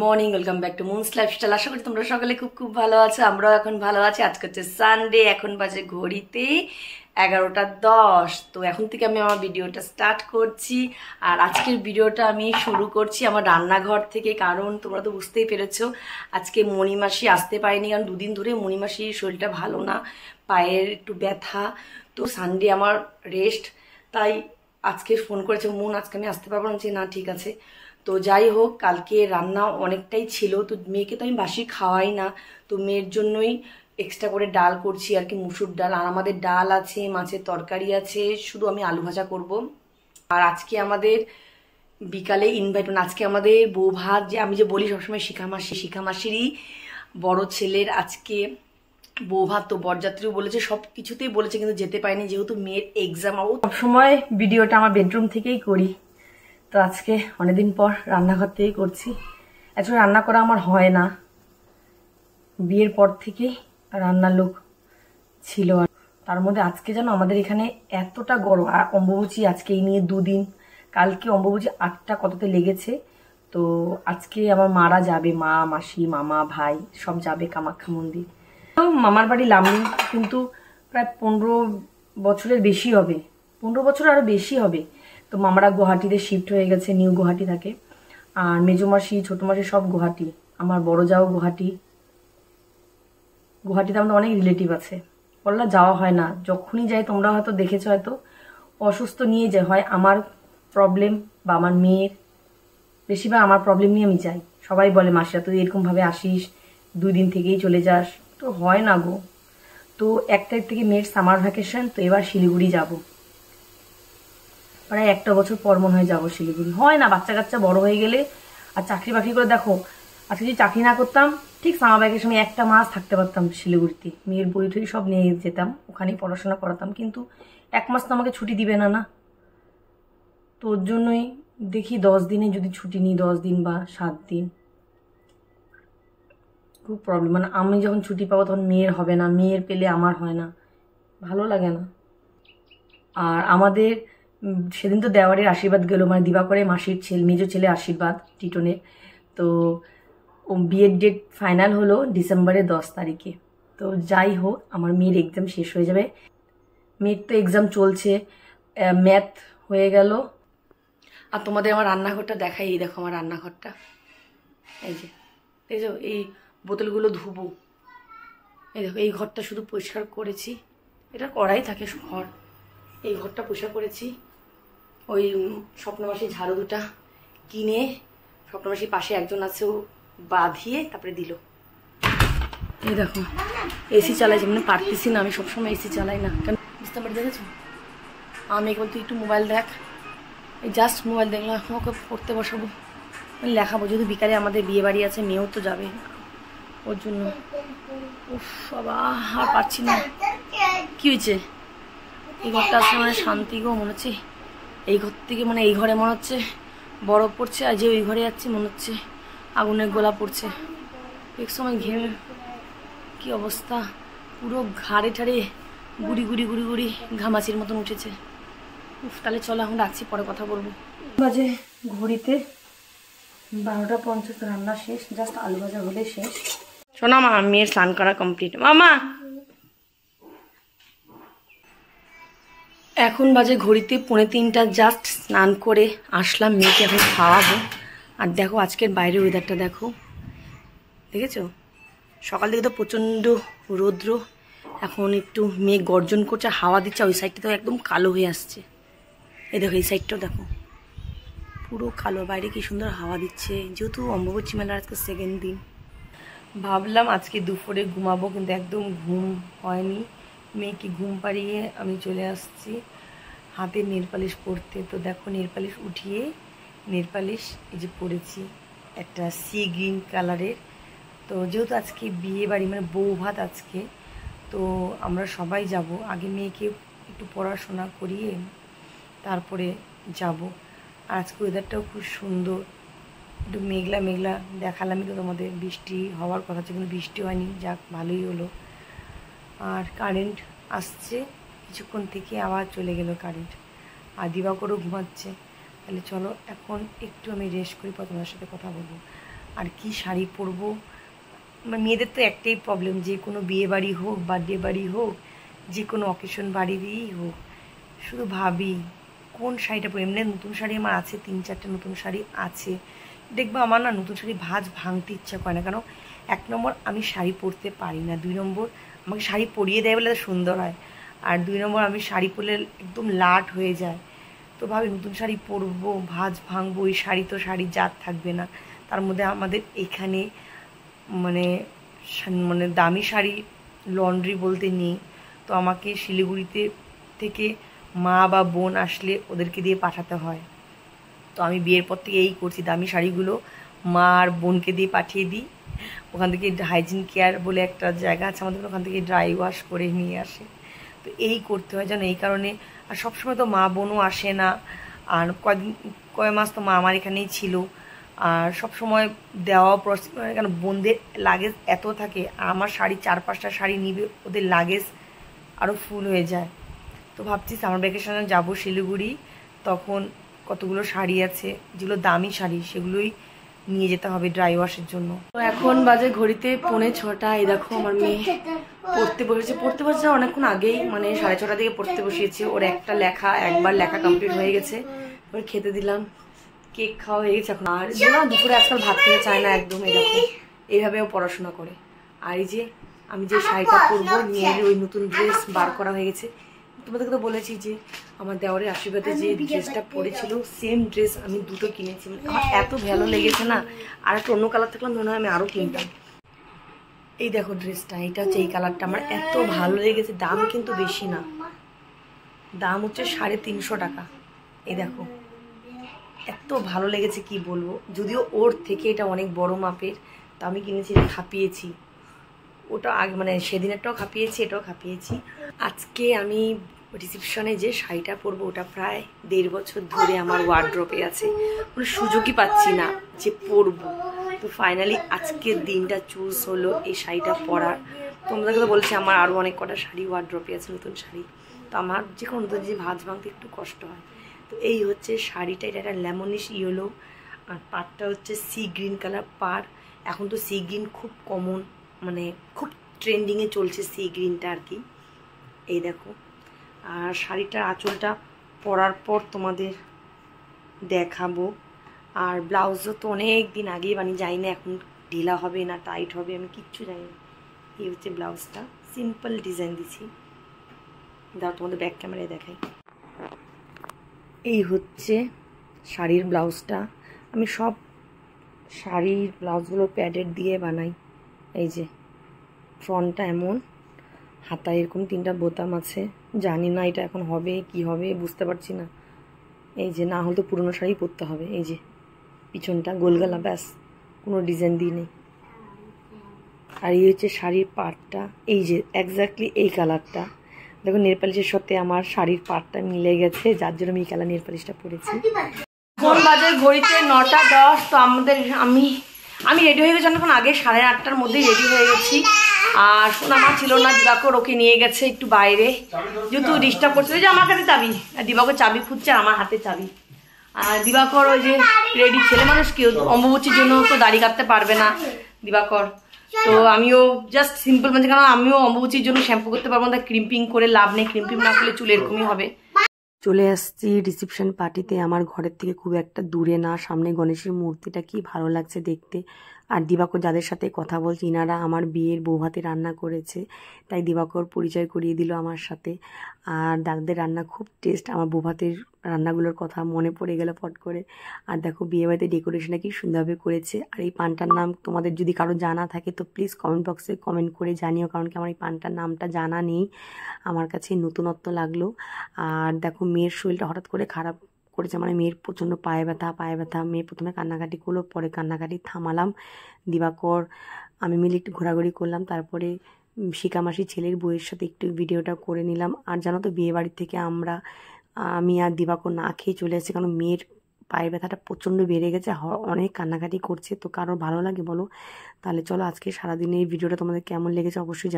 Morning, welcome back to Moon's lifestyle. আশা করি তোমরা সকালে খুব খুব ভালো আছো। আমরাও এখন ভালো আছি। আজকে হচ্ছে সানডে, এখন বাজে ঘড়িতে 11:10। তো এখন থেকে আমি আমার ভিডিওটা স্টার্ট করছি। আর আজকের ভিডিওটা আমি শুরু করছি আমার রান্নাঘর থেকে, কারণ তোমরা তো বুঝতেই পেরেছো আজকে মণিমাসি আসতে পারেনি, কারণ দুদিন ধরে মণিমাসির শরীরটা ভালো না, পায়ের একটু ব্যথা। তো সানডে আমার রেস্ট, তাই আজকে ফোন করেছে মন, আজকে আমি আসতে পারবো না। যে না, ঠিক আছে। তো যাই হোক, কালকে রান্না অনেকটাই ছিল, তো মেয়েকে তো আমি বাসি খাওয়াই না, তো মেয়ের জন্যই এক্সট্রা করে ডাল করছি আর কি, মুসুর ডাল। আর আমাদের ডাল আছে, মাছের তরকারি আছে, শুধু আমি আলু ভাজা করব। আর আজকে আমাদের বিকালে ইনভাইট, মানে আজকে আমাদের বউ ভাত, যে আমি যে বলি সবসময় শিখামাসিরই বড় ছেলের আজকে বউ ভাত। তো বরযাত্রীও বলেছে, সব কিছুতেই বলেছে, কিন্তু যেতে পারিনি যেহেতু মেয়ের এক্সাম। সবসময় ভিডিওটা আমার বেডরুম থেকেই করি, তো আজকে অনেকদিন পর রান্নাঘর থেকেই করছি। অ্যাকচুয়ালি রান্না করা আমার হয় না, বিয়ের পর থেকেই রান্নার লোক ছিল। আর তার মধ্যে আজকে যেন আমাদের এখানে এতটা গরম, আর অম্বুবাচী আজকে এই নিয়ে দুদিন, কালকে অম্বুবাচী 8টা কততে লেগেছে। তো আজকে আমার মারা যাবে, মা, মাসি, মামা, ভাই সব যাবে কামাখ্যা মন্দির। মামার বাড়ি লামডিং, কিন্তু প্রায় 15 বছরের বেশি হবে, 15 বছর আরো বেশি হবে। তো মামারা গুয়াহাটিতে শিফট হয়ে গেছে, নিউ গুয়াহাটি থাকে। আর মেজো মাসি, ছোট মাসি সব গুয়াহাটি, আমার বড় যাও গুয়াহাটি। গুয়াহাটিতে আমাদের অনেক রিলেটিভ আছে, বললা যাওয়া হয় না। যখনই যাই, তোমরা হয়তো দেখেছো, হয়তো অসুস্থ নিয়ে যায়, হয় আমার প্রবলেম বা আমার মেয়ের, বেশিরভাগ আমার প্রবলেম নিয়ে আমি যাই। সবাই বলে মাসিরা তুই এরকম ভাবে আসিস, 2 দিন থেকেই চলে যাস, তো হয় না গো। তো 1 তারিখ থেকে মেয়ের সামার ভ্যাকেশন, তো এবার শিলিগুড়ি যাব, প্রায় 1টা বছর পর মনে হয় যাবো শিলিগুড়ি। হয় না, বাচ্চা কাচ্চা বড় হয়ে গেলে। আর চাকরি বাকরি করে দেখো, আজকে যদি চাকরি না করতাম, ঠিক সামার ভ্যাকেশন আমি 1টা মাস থাকতে পারতাম শিলিগুড়িতে, মেয়ের বই টই সব নিয়ে যেতাম, ওখানেই পড়াশোনা করাতাম। কিন্তু 1 মাস তো আমাকে ছুটি দিবে না, না। তো ওর জন্যই দেখি 10 দিনে যদি ছুটি নিই, 10 দিন বা 7 দিন। খুব প্রবলেম, মানে আমি যখন ছুটি পাবো তখন মেয়ের হবে না, মেয়ের পেলে আমার হয় না, ভালো লাগে না। আর আমাদের সেদিন তো দেওয়ারের আশীর্বাদ গেল, মানে দিবাকরে মাসির ছেলে, মেজো ছেলে আশীর্বাদ টিটনের। তো বিয়ের ডেট ফাইনাল হলো ডিসেম্বরের 10 তারিখে। তো যাই হোক, আমার মেয়ের এক্সাম শেষ হয়ে যাবে। মেয়ের তো এক্সাম চলছে, ম্যাথ হয়ে গেল। আর তোমাদের আমার রান্নাঘরটা দেখাই, এই দেখো আমার রান্নাঘরটা, এই যে দেখছো, এই বোতলগুলো ধুবো। এই দেখো, এই ঘরটা শুধু পরিষ্কার করেছি, এটা করাই থাকে ঘর। এই ঘরটা পরিষ্কার করেছি, ওই স্বপ্নবাসী ঝাড়ু দুটা কিনে স্বপ্নবাসীর পাশে একজন আছে, ও বাঁধিয়ে তারপরে দিল। এই দেখো এসি চালাইছি, মানে পারতেছি না, আমি সবসময় এসি চালাই না, কেন বুঝতে পারি। দেখেছো, আমি বলতে একটু মোবাইল দেখ, এই জাস্ট মোবাইল দেখলাম, এখন ওকে পড়তে বসাবো, লেখাবো। যদি বিকালে আমাদের বিয়ে বাড়ি আছে, মেয়েও তো যাবে, ওর জন্য। উফ বাবা, আর পারছি না। কি হয়েছে? এই ঘরটা আসলে মানে শান্তি গো, মনে হচ্ছে এই ঘর থেকে, মানে এই ঘরে মনে হচ্ছে বরফ পড়ছে, আর যে ওই ঘরে যাচ্ছে মনে হচ্ছে আগুনের গোলা পড়ছে। এক সময় ঘেমে কি অবস্থা, পুরো ঘাড়ে ঠাড়ে গুড়ি গুড়ি গুড়ি গুড়ি ঘামাচির মতন উঠেছে। উফ, তাহলে চলো এখন রাখছি, পরে কথা বলবো। বাজে ঘড়িতে 12:50, রান্না শেষ, জাস্ট আলু ভাজা হলে শেষ। শোনা মা, মেয়ের স্নান করা কমপ্লিট। মামা এখন বাজে ঘড়িতে 2:45, জাস্ট স্নান করে আসলাম, মেয়েকে এখন খাওয়াবো। আর দেখো আজকের বাইরের ওয়েদারটা দেখো, দেখেছো? সকাল থেকে তো প্রচণ্ড রৌদ্র, এখন একটু মেঘ গর্জন করছে, হাওয়া দিচ্ছে, ওই সাইডটা তো একদম কালো হয়ে আসছে। এই দেখো, এই সাইডটাও দেখো পুরো কালো, বাইরে কি সুন্দর হাওয়া দিচ্ছে। যেহেতু অম্বুবাচী মেলার আজকে 2nd দিন, ভাবলাম আজকে দুপুরে ঘুমাবো, কিন্তু একদম ঘুম হয়নি। মেয়েকে ঘুম পাড়িয়ে আমি চলে আসছি হাতে নেল পালিশ পরতে। তো দেখো, নেল পালিশ উঠিয়ে নেল পালিশ এই যে পরেছি, একটা সি গ্রিন কালারের। তো যেহেতু আজকে বিয়ে বাড়ি, মানে বউ ভাত আজকে, তো আমরা সবাই যাব। আগে মেয়েকে একটু পড়াশোনা করিয়ে তারপরে যাব। আর আজকে ওয়েদারটাও খুব সুন্দর, একটু মেঘলা মেঘলা দেখালামই তো তোমাদের, বৃষ্টি হওয়ার কথা ছিল, কিন্তু বৃষ্টি হয়নি, যাক ভালোই হলো। আর কারেন্ট আসছে কিছুক্ষণ থেকে, আবার চলে গেল কারেন্ট। আর দিবাকরও ঘুমাচ্ছে। তাহলে চলো এখন একটু আমি রেস্ট করি, পর তোমার সাথে কথা বলবো। আর কি শাড়ি পরবো। মেয়েদের তো একটাই প্রবলেম, যে কোনো বিয়ে বাড়ি হোক, বার্থডে বাড়ি হোক, যে কোনো অকেশন বাড়িরই হোক, শুধু ভাবি কোন শাড়িটা পরি। এমনি নতুন শাড়ি আমার আছে, 3-4টা নতুন শাড়ি আছে। দেখবো আমার না নতুন শাড়ি ভাঙতে ইচ্ছা করে না, কারণ 1 নম্বর আমি শাড়ি পরতে পারি না, 2 নম্বর আমাকে শাড়ি পরিয়ে দেয় বলে সুন্দর হয়, আর 2 নম্বর আমি শাড়ি পরলে একদম লাট হয়ে যায়। তো ভাবি নতুন শাড়ি পরবো, ভাঙবো, ওই শাড়ি তো শাড়ির জাত থাকবে না। তার মধ্যে আমাদের এখানে মানে মানে দামি শাড়ি লন্ড্রি বলতে নেই, তো আমাকে শিলিগুড়িতে থেকে মা বা বোন আসলে ওদেরকে দিয়ে পাঠাতে হয়। তো আমি বিয়ের পর থেকে এই করছি, দামি শাড়িগুলো মা আর বোনকে দিয়ে পাঠিয়ে দিই। ওখান থেকে হাইজিন কেয়ার বলে একটা জায়গা আছে আমাদের, ওখান থেকে ড্রাই ওয়াশ করে নিয়ে আসে। তো এই করতে হয় জানো, এই কারণে। আর সবসময় তো মা বোনও আসে না, আর কয় মাস তো মা আমার এখানেই ছিল, আর সবসময় দেওয়া কেন বোনদের লাগেজ এত থাকে, আর আমার শাড়ি 4-5টা শাড়ি নিবে, ওদের লাগেজ আরও ফুল হয়ে যায়। তো ভাবছি সামার ভ্যাকেশনে যাবো শিলিগুড়ি, তখন কতগুলো শাড়ি আছে যেগুলো দামি শাড়ি, সেগুলোই নিয়ে যেতে হবে ড্রাই ওয়াশের জন্য। তো এখন বাজে ঘড়িতে 5:45। এই দেখো আমার মেয়ে পড়তে বসেছে অনেকক্ষণ আগেই, মানে 6:30 থেকে পড়তে বসিয়েছে। ওর একবার লেখা কমপ্লিট হয়ে গেছে, ওর খেতে দিলাম, কেক খাওয়া হয়ে গেছে এখন। আর না দুপুরে আজকাল ভাত খেতে চায় না একদম, এই দেখো এইভাবে ও পড়াশোনা করে। আর এই যে আমি যে শাড়িটা পরবো, মেয়ের ওই নতুন ড্রেস বার করা হয়ে গেছে। তোমাদেরকে তো বলেছি যে আমার দেওয়ারের আশীর্বাদে যে ড্রেসটা পরেছিল, সেম ড্রেস আমি 2টো কিনেছি। আমার এত ভালো লেগেছে না, আর একটা অন্য কালার থাকলে মনে হয় আমি আরও কিনতাম। এই দেখো ড্রেসটা, এটা হচ্ছে এই কালারটা, আমার এত ভালো লেগেছে। দাম কিন্তু বেশি না, দাম হচ্ছে 350 টাকা। এই দেখো এত ভালো লেগেছে কি বলবো, যদিও ওর থেকে এটা অনেক বড় মাপের, তা আমি কিনেছি, খাপিয়েছি। ওটা আগে মানে সেদিনেরটাও খাপিয়েছি, এটাও খাপিয়েছি। আজকে আমি রিসেপশনে যে শাড়িটা পরবো, ওটা প্রায় 1.5 বছর ধরে আমার ওয়ার্ড্রপে আছে, কোনো সুযোগই পাচ্ছি না যে পরবো। তো ফাইনালি আজকের দিনটা চুজ হলো এই শাড়িটা পরার। তোমাদেরকে তো বলছি আমার আরও অনেক কটা শাড়ি ওয়ার্ড্রপে আছে, নতুন শাড়ি। তো আমার যে কোনো নতুন যে ভাঙতে একটু কষ্ট হয়। তো এই হচ্ছে শাড়িটা, এটা একটা লেমনিশ ইয়েলো, আর পাড়টা হচ্ছে সি গ্রিন কালার পাড়। এখন তো সি গ্রিন খুব কমন, মানে খুব ট্রেন্ডিংয়ে চলছে সি গ্রিনটা আর কি। এই দেখো, আর শাড়িটার আঁচলটা পরার পর তোমাদের দেখাবো। আর ব্লাউজও তো অনেক দিন আগেই বানিয়ে, যাই না এখন ঢিলা হবে না টাইট হবে, আমি কিচ্ছু জানি না। এই হচ্ছে ব্লাউজটা, সিম্পল ডিজাইন দিছি। দাও তোমাদের ব্যাক ক্যামেরায় দেখাই। এই হচ্ছে শাড়ির ব্লাউজটা। আমি সব শাড়ির ব্লাউজগুলো প্যাডেড দিয়ে বানাই। এই যে ফ্রন্টটা এমন, হাতায় এরকম 3টা বোতাম আছে। জানি না এটা এখন হবে কি হবে, বুঝতে পারছি না। এই যে না হলে তো পুরোনো শাড়ি পরতে হবে। এই যে পিছনটা গোলগালা, ব্যাস, কোনো ডিজাইন দিয়ে নেই। আর এই হচ্ছে শাড়ির পাড়টা, এই যে এক্স্যাক্টলি এই কালারটা। দেখো নেল পালিশের সাথে আমার শাড়ির পাড়টা মিলে গেছে, যার জন্য আমি এই কালার নেল পালিশটা পরেছি। কোন বাজে ঘড়িতে 9:10। তো আমি রেডি হয়ে গেছি অনেকক্ষণ আগে, 8:30টার মধ্যেই রেডি হয়ে গেছি। আর সোনামা ছিল না, দিবাকর ওকে নিয়ে গেছে একটু বাইরে, যেহেতু ডিস্টার্ব করছে। যে আমার কাছে চাবি, আর দিবাকর চাবি খুঁজছে, আর আমার হাতে চাবি। আর দিবাকর ওই যে রেডি, ছেলে মানুষ কেউ অম্বুবচির জন্য তো দাড়ি কাটতে পারবে না দিবাকর। তো আমিও জাস্ট সিম্পল, মানে কারণ আমিও অম্বুবচির জন্য শ্যাম্পু করতে পারবো না, ক্রিম্পিং করে লাভ নেই, ক্রিম্পিং না করলে চুল এরকমই হবে। চলে আসছি রিসেপশন পার্টিতে। আমার ঘরের থেকে খুব একটা দূরে না, সামনে গণেশের মূর্তিটা কি ভালো লাগছে দেখতে। আর দিবাকর যাদের সাথে কথা বলছি, ইনারা আমার বিয়ের বৌভাতে রান্না করেছে, তাই দিবাকর পরিচয় করিয়ে দিল আমার সাথে। আর দাদাদের রান্না খুব টেস্ট, আমার বৌভাতের রান্নাগুলোর কথা মনে পড়ে গেল ফট করে। আর দেখো বিয়েবাড়িতে ডেকোরেশনটা কি সুন্দরভাবে করেছে। আর এই পানটার নাম তোমাদের যদি কারো জানা থাকে তো প্লিজ কমেন্ট বক্সে কমেন্ট করে জানিও, কারণ কি আমার এই পানটার নামটা জানা নেই, আমার কাছে নতুনত্ব লাগলো। আর দেখো মেয়ের শরীরটা হঠাৎ করে খারাপ করেছে, মানে মেয়ের প্রচণ্ড পায়ে ব্যথা। মেয়ে প্রথমে কান্নাকাটি করলো, পরে কান্নাকাটি থামালাম। দিবাকর আমি মিলে একটু ঘোরাঘুরি করলাম, তারপরে শিকামাসি ছেলের বউয়ের সাথে একটু ভিডিওটা করে নিলাম। আর জানো তো বিয়ে বাড়ির থেকে আমি আর দিবাকর না খেয়ে চলে এসেছি, কারণ মেয়ের পায়ে ব্যথাটা প্রচণ্ড বেড়ে গেছে, অনেক কান্নাকাটি করছে। তো কারোর ভালো লাগে বলো? তাহলে চলো আজকে সারাদিনের এই ভিডিওটা তোমাদের কেমন লেগেছে অবশ্যই